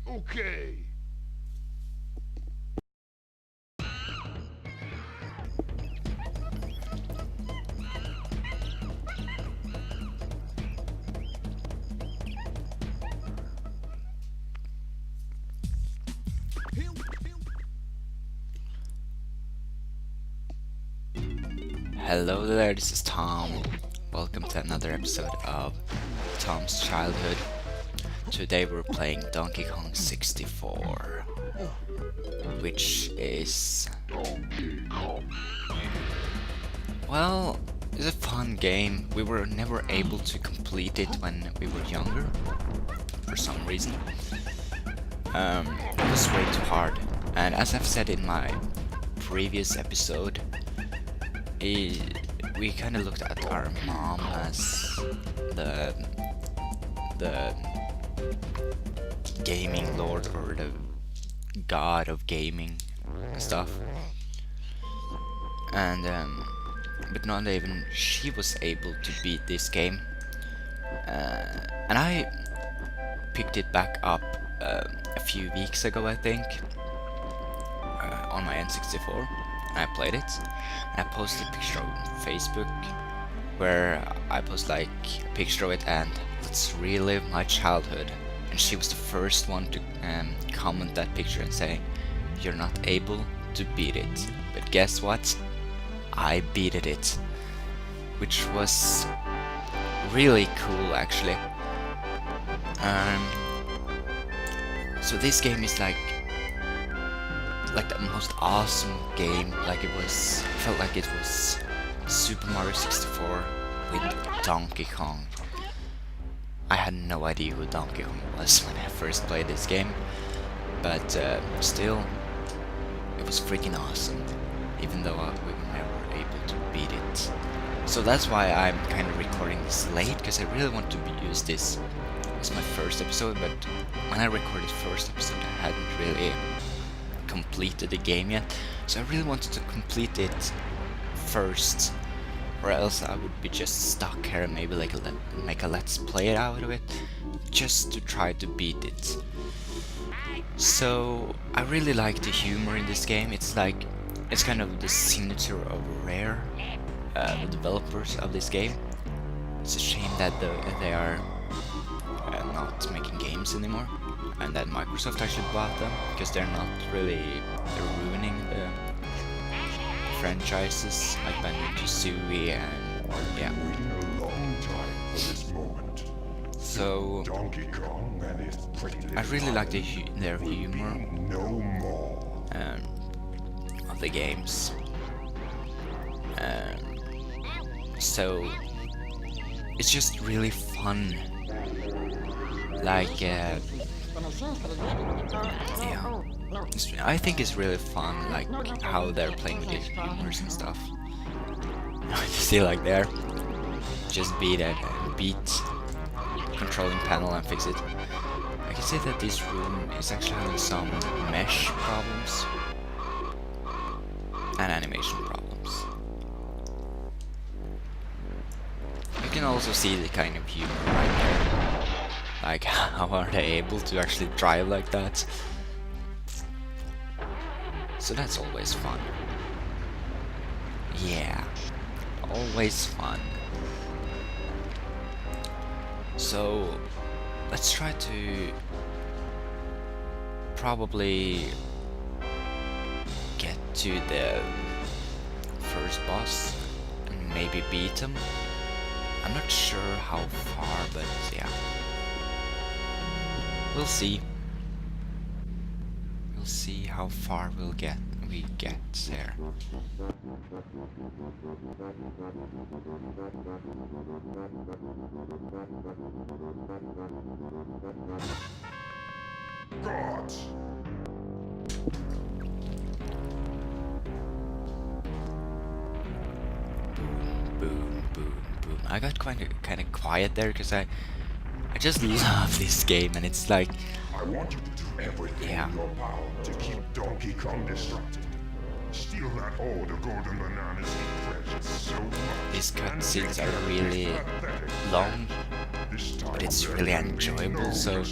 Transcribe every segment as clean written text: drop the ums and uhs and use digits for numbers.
Okay. Hello there, this is Tom. Welcome to another episode of Tom's Childhood. Today we're playing Donkey Kong 64, which is, well, it's a fun game. We were never able to complete it when we were younger, for some reason. It was way too hard, and as I've said in my previous episode, we kind of looked at our mom as the the gaming lord or the god of gaming and stuff, and but not even she was able to beat this game, and I picked it back up a few weeks ago, I think, on my N64. I played it, and I posted a picture on Facebook where I post like a picture of it and let's relive my childhood. And she was the first one to comment that picture and say, "You're not able to beat it." But guess what? I beated it, which was really cool actually. Um, so this game is like the most awesome game. Like felt like it was Super Mario 64 with Donkey Kong. I had no idea who Donkey Kong was when I first played this game, but still, it was freaking awesome, even though we were never able to beat it. So that's why I'm kind of recording this late, because I really want to use this as my first episode, but when I recorded first episode I hadn't really completed the game yet, so I really wanted to complete it first, or else I would be just stuck here and maybe like make a let's play it out of it, just to try to beat it. So I really like the humor in this game. It's kind of the signature of Rare, the developers of this game. It's a shame that they are not making games anymore, and that Microsoft actually bought them, because they're ruining the franchises like Banjo-Kazooie and yeah. So I really like their humor of the games. So it's just really fun. Like yeah, I think it's really fun, like how they're playing with the humors and stuff. See, like there, just beat controlling panel and fix it. I can say that this room is actually having some mesh problems and animation problems. You can also see the kind of humor right there. Like, how are they able to actually drive like that? So that's always fun. Yeah, always fun. So let's try to probably get to the first boss and maybe beat him. I'm not sure how far, but yeah. We'll see. We'll see how far we get there. God. Boom, boom, boom. I got kind of quiet there because I just love this game, and it's like, I want you to do everything in your power to keep Donkey Kong distracted. Steal that all the golden bananas he precious so much. These cutscenes are really long, but it's really enjoyable. So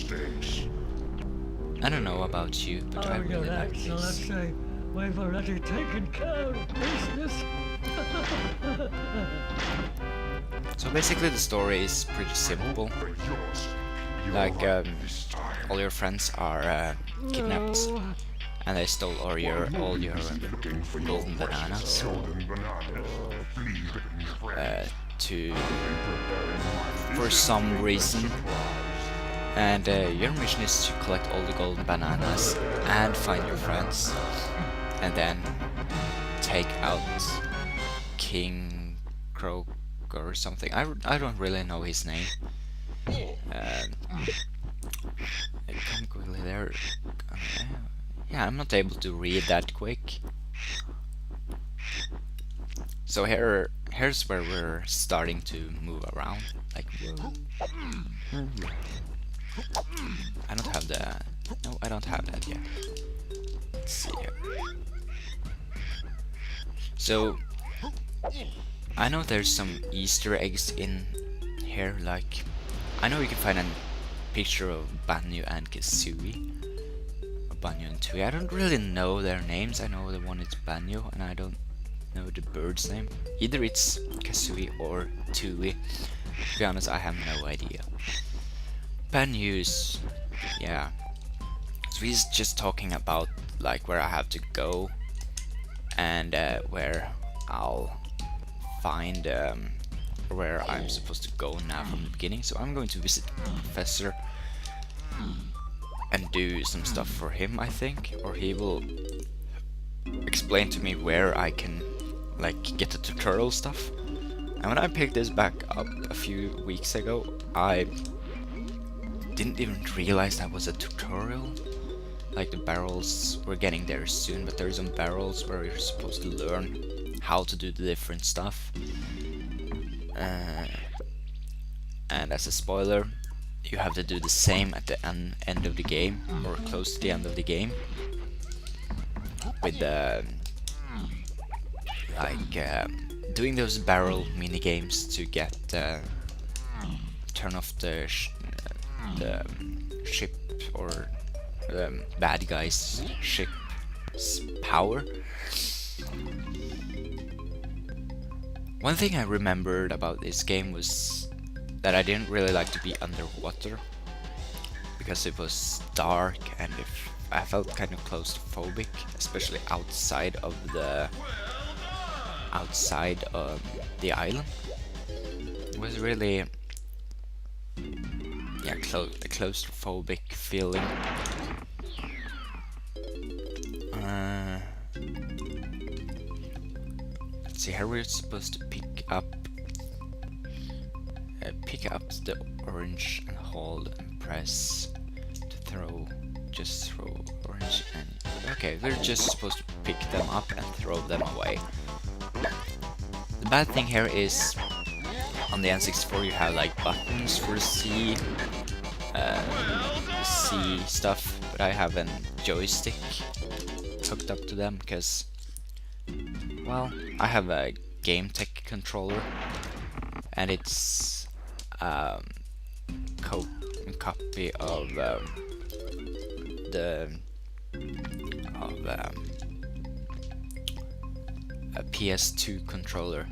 I don't know about you, but I really like Let's this. say we've already taken care of business. So basically the story is pretty simple. But yours, Like, this time. all your friends are kidnapped, and they stole all your Looking for your golden precious bananas golden bananas. Flee-bitten friend. to, Preparing my for some reason. surprise. And your mission is to collect all the golden bananas and find your friends, and then take out King Croak or something. I don't really know his name. Come quickly there. Yeah, I'm not able to read that quick. So here's where we're starting to move around. Like, I don't have the. No, I don't have that yet. Let's see here. So I know there's some Easter eggs in here. Like, I know you can find a picture of Banyu and Kazooie. Or Banyu and Tui. I don't really know their names. I know the one is Banyu, and I don't know the bird's name. Either it's Kazooie or Tui. To be honest, I have no idea. Banyu's, yeah. So he's just talking about like where I have to go, and where I'll find where I'm supposed to go now from the beginning. So I'm going to visit the professor and do some stuff for him, I think, or he will explain to me where I can like get the tutorial stuff. And when I picked this back up a few weeks ago, I didn't even realize that was a tutorial. Like, the barrels, we're getting there soon, but there's some barrels where you're supposed to learn how to do the different stuff. And as a spoiler, you have to do the same at the end of the game, or close to the end of the game, with doing those barrel mini games to get turn off the ship, or the bad guy's ship's power. One thing I remembered about this game was that I didn't really like to be underwater because it was dark, and if I felt kind of claustrophobic, especially outside of the island. It was really, yeah, a claustrophobic feeling. Let's see, here we're supposed to pick up the orange and hold and press to throw. Just throw orange and okay, we're just supposed to pick them up and throw them away. The bad thing here is on the N64 you have like buttons for C stuff, but I have a joystick hooked up to them because, well, I have a Game Tech controller, and it's copy of a PS2 controller.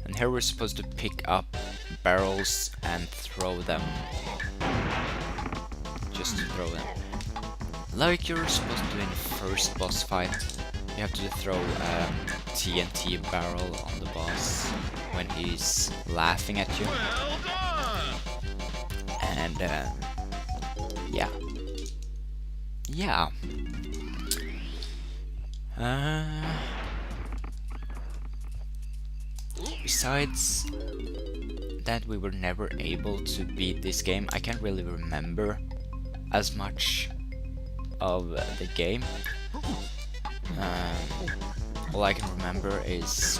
And here we're supposed to pick up barrels and throw them. Just to throw them. Like you're supposed to do in the first boss fight. You have to throw a TNT barrel on the boss when he's laughing at you. And yeah. Yeah. Besides that, we were never able to beat this game. I can't really remember as much of the game. All I can remember is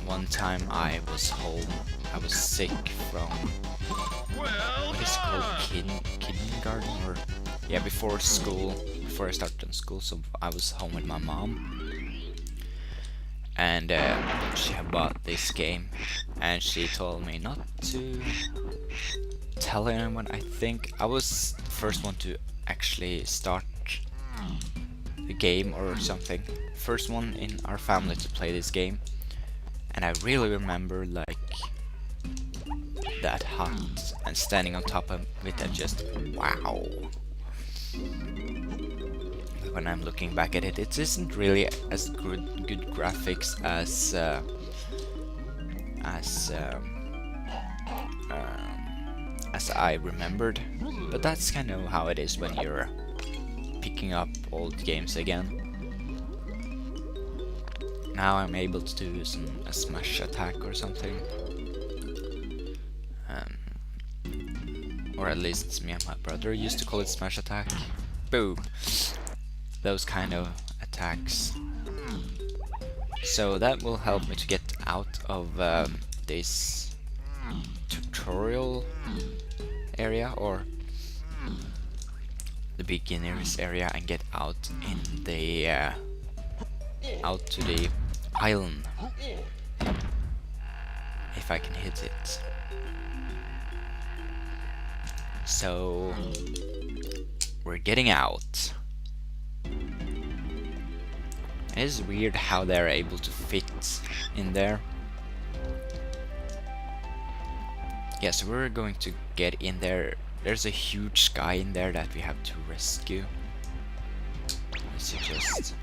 one time I was home. I was sick from what is it called, kindergarten, or yeah, before school, before I started on school. So I was home with my mom, and she had bought this game, and she told me not to tell anyone. I think I was the first one to actually start the game or something. First one in our family to play this game. And I really remember like that hut and standing on top of it and just wow. When I'm looking back at it, it isn't really as good graphics as I remembered, but that's kind of how it is when you're picking up old games again. Now I'm able to do a smash attack or something, or at least me and my brother used to call it smash attack. Boom! Those kind of attacks. So that will help me to get out of this tutorial area or the beginners area and get out in the out to the island, if I can hit it. So we're getting out. It is weird how they're able to fit in there. Yeah, so we're going to get in there. There's a huge guy in there that we have to rescue. I suggest.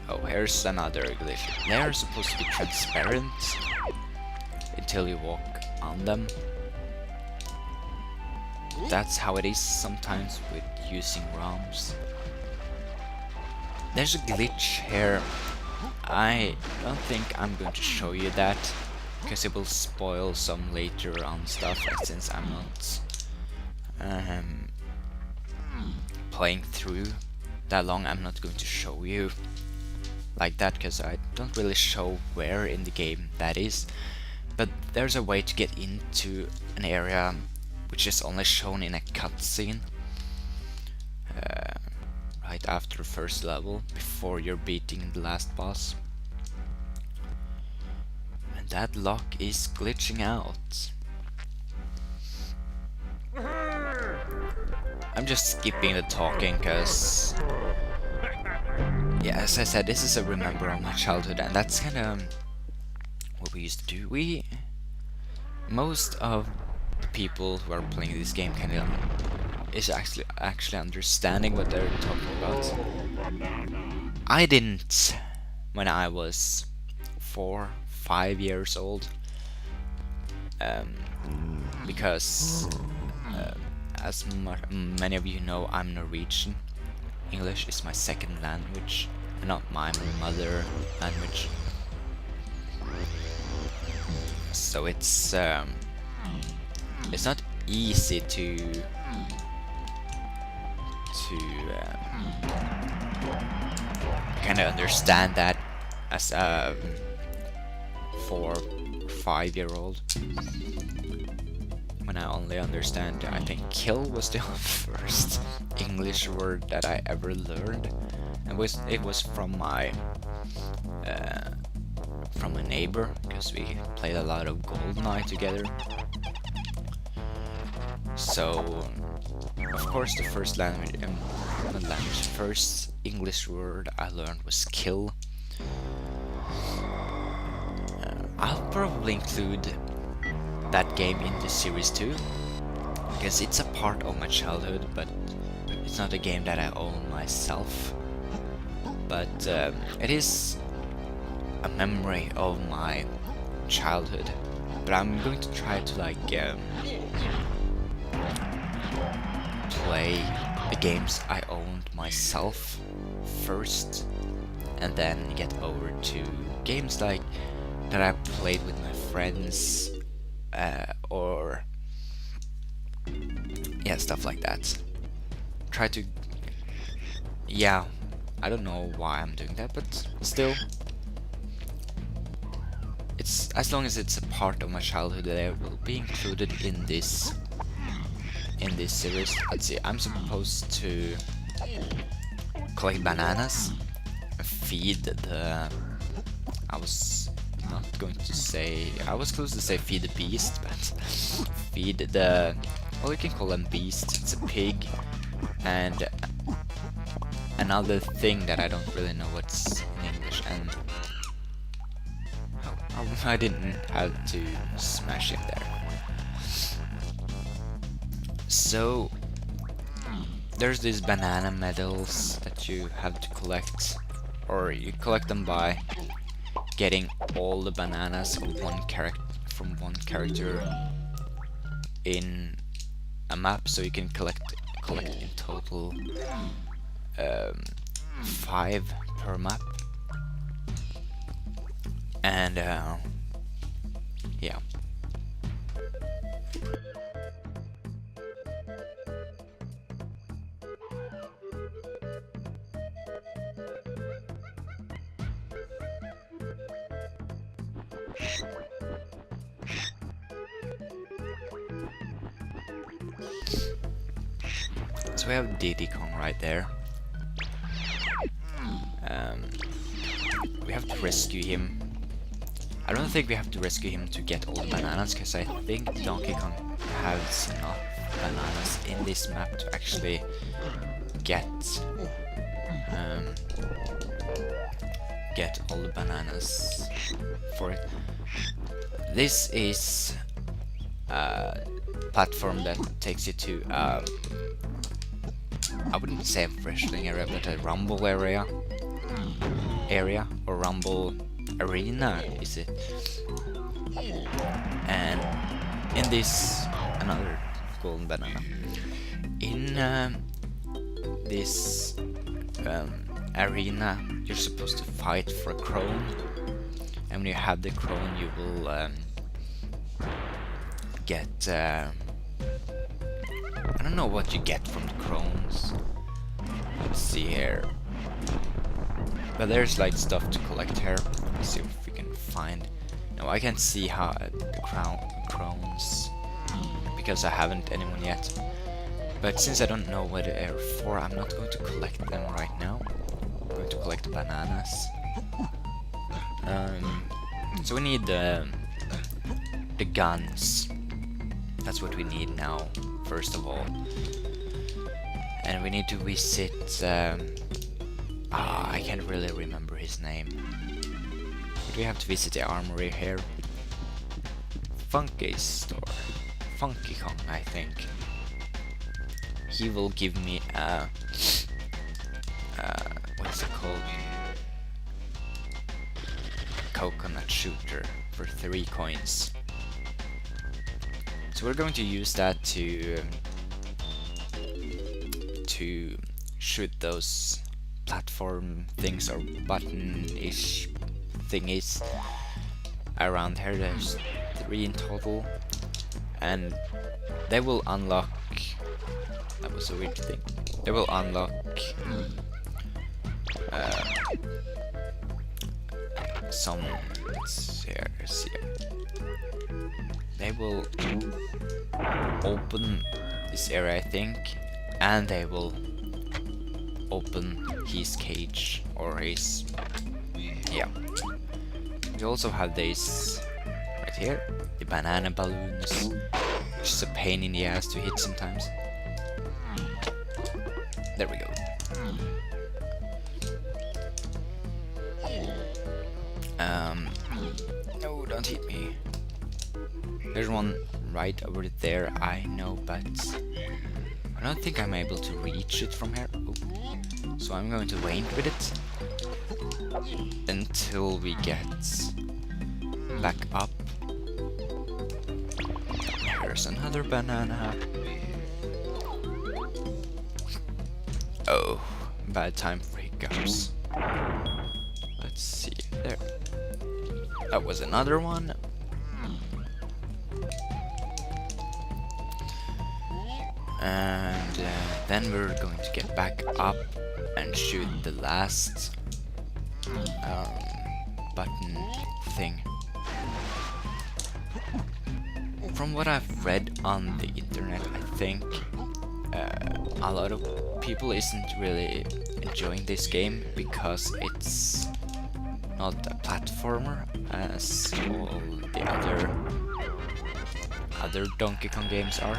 Oh, here's another glitch. They're supposed to be transparent until you walk on them. That's how it is sometimes with using ROMs. There's a glitch here. I don't think I'm going to show you that, because it will spoil some later on stuff, since I'm not playing through that long. I'm not going to show you like that, because I don't really show where in the game that is. But there's a way to get into an area which is only shown in a cutscene right after the first level, before you're beating the last boss. And that lock is glitching out. I'm just skipping the talking because, yeah, as I said, this is a remember of my childhood, and that's kind of what we used to do. Most of the people who are playing this game kind of is actually understanding what they're talking about. I didn't when I was 4-5 years old, because as many of you know, I'm Norwegian. English is my second language, and not my mother language. So it's not easy to kind of understand that as a 4 or 5 year old. When I only understand, I think kill was the first English word that I ever learned, and it was from my neighbor, because we played a lot of GoldenEye together. So of course the first first English word I learned was kill. I'll probably include that game in the series too, because it's a part of my childhood, but it's not a game that I own myself. But it is a memory of my childhood. But I'm going to try to like play the games I owned myself first, and then get over to games like that I played with my friends, or yeah, stuff like that. Try to, yeah, I don't know why I'm doing that, but still, it's as long as it's a part of my childhood, they will be included in this series. Let's see, I'm supposed to collect bananas and feed the, I was not going to say, I was close to say feed the beast, but feed the, well, you can call them beasts. It's a pig and another thing that I don't really know what's in English, and I didn't have to smash him there. So there's these banana medals that you have to collect, or you collect them by getting all the bananas of from one character in a map, so you can collect in total 5 per map. And yeah. So we have Diddy Kong right there. We have to rescue him. I don't think we have to rescue him to get all the bananas, because I think Donkey Kong has enough bananas in this map to actually get all the bananas for it. This is a platform that takes you to I wouldn't say a wrestling area, but a rumble area or rumble arena, is it? And in this, another golden banana, in this arena you're supposed to fight for a crown, and when you have the crown you will get I don't know what you get from the crowns. Let's see here. But there's like stuff to collect here. Let's see if we can find. No, I can't see how the crowns because I haven't anyone yet. But since I don't know what they're for, I'm not going to collect them right now. I'm going to collect the bananas. So we need the guns. That's what we need now, first of all. And we need to visit I can't really remember his name. But we have to visit the armory here. Funky store. Funky Kong, I think. He will give me a what's it called? Coconut shooter for 3 coins. So we're going to use that to shoot those platform things or button-ish thingies around here. There's 3 in total, and they will unlock. That was a weird thing. They will unlock some. Let's see here. They will open this area, I think, and they will open his cage or his. Yeah. We also have this right here, the banana balloons, which is a pain in the ass to hit sometimes. There we go. No, don't hit me. There's one right over there, I know, but I don't think I'm able to reach it from here. Oh. So I'm going to wait with it until we get back up. Here's another banana. Oh, bad time for hiccups. Let's see, there. That was another one. And then we're going to get back up and shoot the last button thing. From what I've read on the internet, I think a lot of people isn't really enjoying this game because it's not a platformer as all the other other Donkey Kong games are.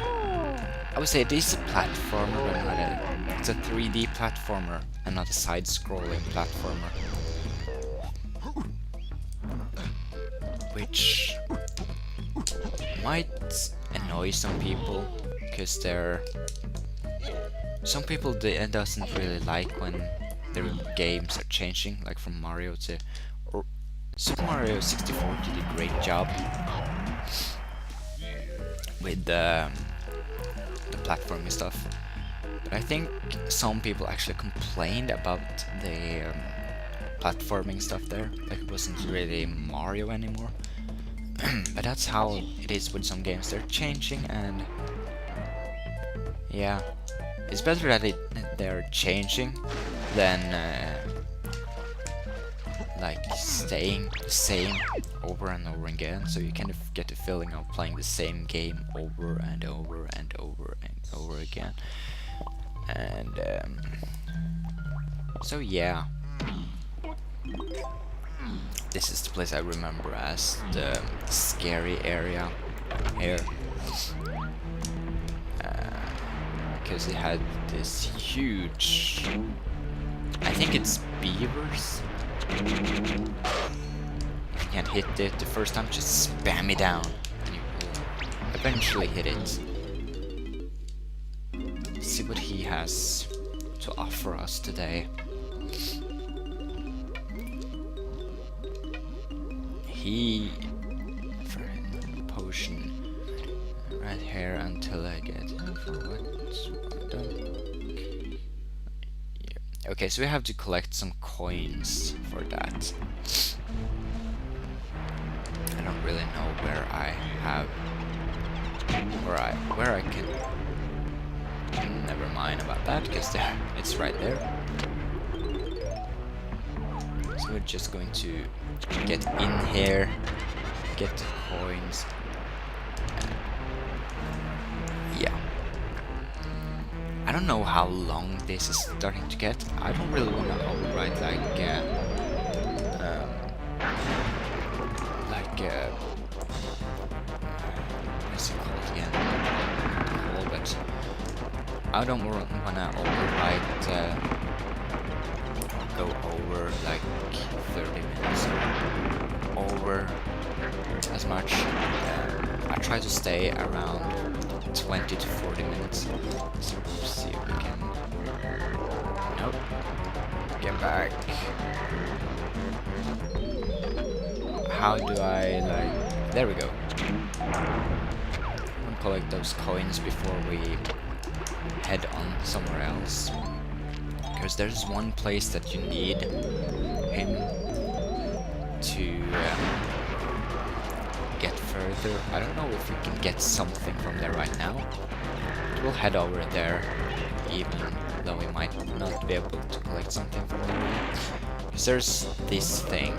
I would say it is a platformer, but not a... It's a 3D platformer and not a side-scrolling platformer. Which might annoy some people, because they're... Some people doesn't really like when their games are changing, like from Mario to... Or Super Mario 64 did a great job with the platforming stuff. But I think some people actually complained about the platforming stuff there, like it wasn't really Mario anymore. But that's how it is with some games. They're changing, and yeah, it's better that they're changing than like staying the same over and over again, so you kind of get the feeling of playing the same game over and over and over and over again. And so yeah, this is the place I remember as the scary area here, because it had this huge, I think it's beavers. If you can't hit it the first time, just spam it down and you will eventually hit it. Let's see what he has to offer us today. He... for a potion right here until I get forward. Okay, so we have to collect some coins for that. I don't really know where I have... where I can... Never mind about that, because it's right there. So we're just going to get in here, get the coins. Yeah. I don't know how long this is starting to get. I don't really want to override what's it called again? But I don't want to override go over like 30 minutes or over as much. I try to stay around 20 to 40 minutes. So let's see if we can... Nope. Get back. How do I, like... There we go. I'm gonna collect those coins before we head on somewhere else. Because there's one place that you need him to get further. I don't know if we can get something from there right now. But we'll head over there, even though we might not be able to collect something from there. Because there's this thing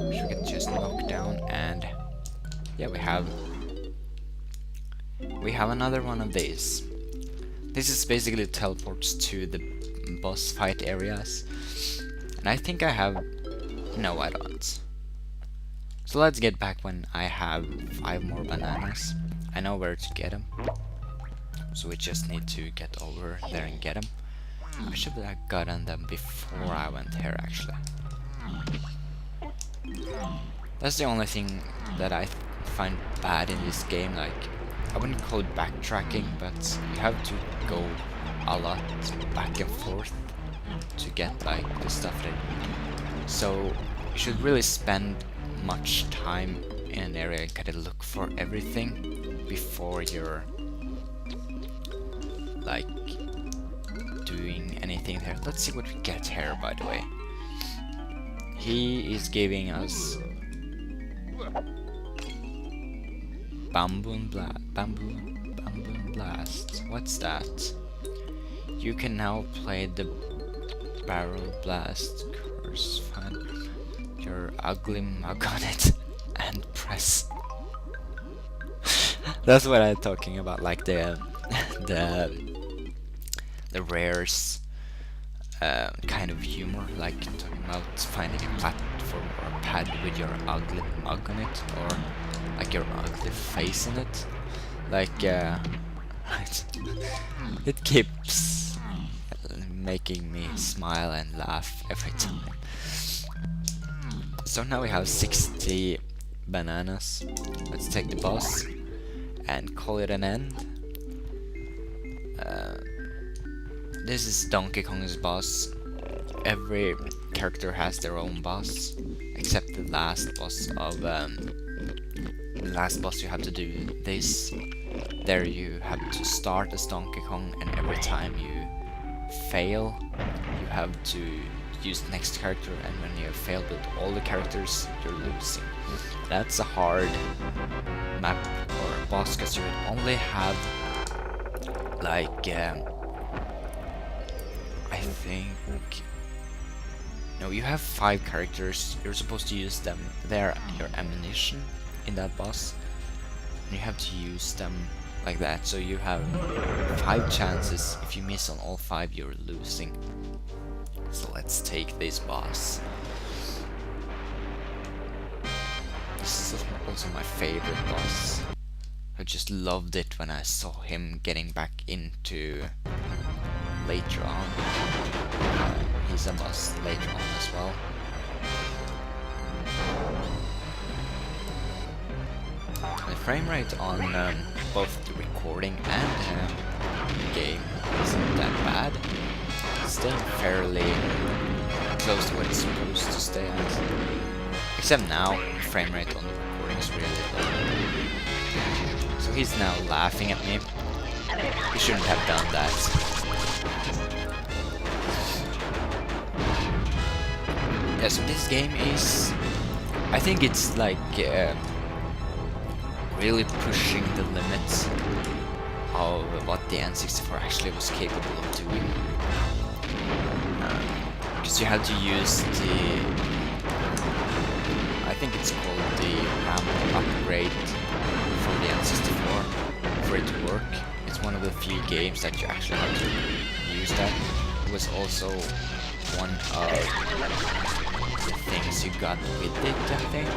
which we can just knock down, and yeah, we have another one of these. This is basically teleports to the boss fight areas, and I think I have... No, I don't. So let's get back when I have 5 more bananas. I know where to get them, so we just need to get over there and get them. I should have gotten them before I went here, actually. That's the only thing that I find bad in this game. Like, I wouldn't call it backtracking, but you have to go a lot back and forth to get like the stuff that you need. So you should really spend much time in an area and kind of look for everything before you're like doing anything there. Let's see what we get here, by the way. He is giving us bamboo blast. What's that? You can now play the barrel blast curse. Find your ugly mug on it and press. That's what I'm talking about, like the rares kind of humor, like talking about finding a platform or a pad with your ugly mug on it, or like your ugly face on it. Like, it keeps making me smile and laugh every time. So now we have 60 bananas. Let's take the boss and call it an end. This is Donkey Kong's boss. Every character has their own boss, except the last boss of the last boss you have to do this. There you have to start as Donkey Kong, and every time you fail, you have to use the next character, and when you have failed with all the characters, you're losing. That's a hard map or boss, because you only have like I think no, you have 5 characters. You're supposed to use them. They're your ammunition in that boss, and you have to use them like that. So you have 5 chances. If you miss on all 5, you're losing. So let's take this boss. This is also my favorite boss. I just loved it when I saw him getting back into later on. He's a boss later on as well. The frame rate on both the recording and the game isn't that bad. It's staying fairly close to what it's supposed to stay at. Except now, the frame rate on the recording is really low. So he's now laughing at me. He shouldn't have done that. Yeah, so this game is... I think it's like really pushing the limits of what the N64 actually was capable of doing. Because you had to use the... I think it's called the RAM upgrade from the N64 for it to work. It's one of the few games that you actually have to use that. It was also one of the things you got with it, I think.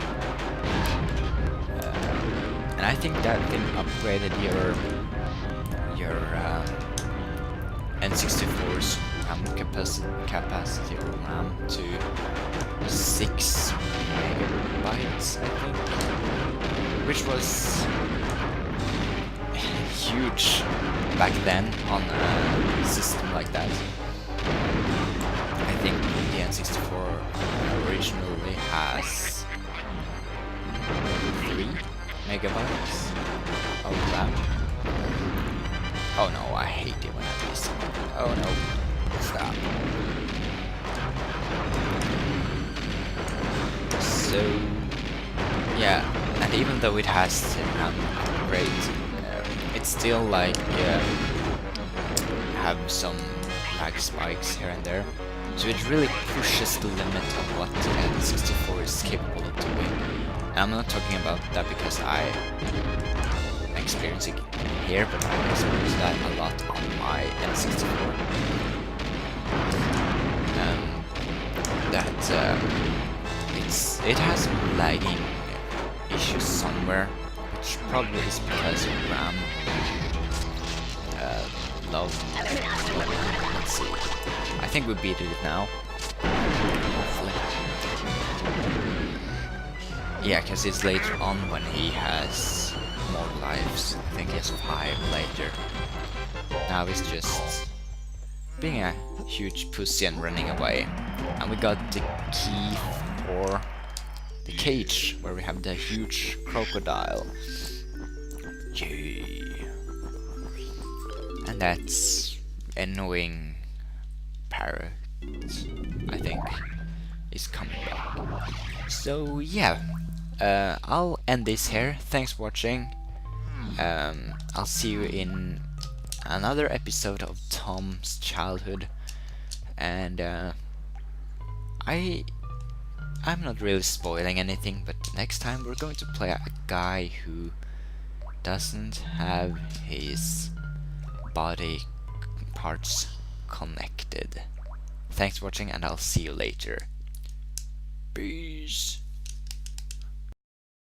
And I think that thing upgraded your N64's RAM capacity or RAM to 6 megabytes, I think, which was huge back then on a system like that. I think the N64 originally has 3 megabytes of RAM. Oh no, I hate it when I do this. Oh no, stop. So, yeah, and even though it has the RAM upgrade, it's still like have some lag spikes here and there. So it really pushes the limit of what the N64 is capable of doing. And I'm not talking about that because I'm experiencing it here, but I've experienced that a lot on my N64. It has some lagging issues somewhere, which probably is because of RAM. Let's see. I think we beat it now. Hopefully. Yeah, because it's later on when he has more lives. I think he has 5 later. Now he's just being a huge pussy and running away. And we got the key for the cage, where we have the huge crocodile. Yay. And that's annoying parrot, I think, is coming back. So yeah, I'll end this here. Thanks for watching. I'll see you in another episode of Tom's Childhood, and I'm not really spoiling anything, but next time we're going to play a guy who doesn't have his body parts connected Thanks for watching, and I'll see you later. Peace.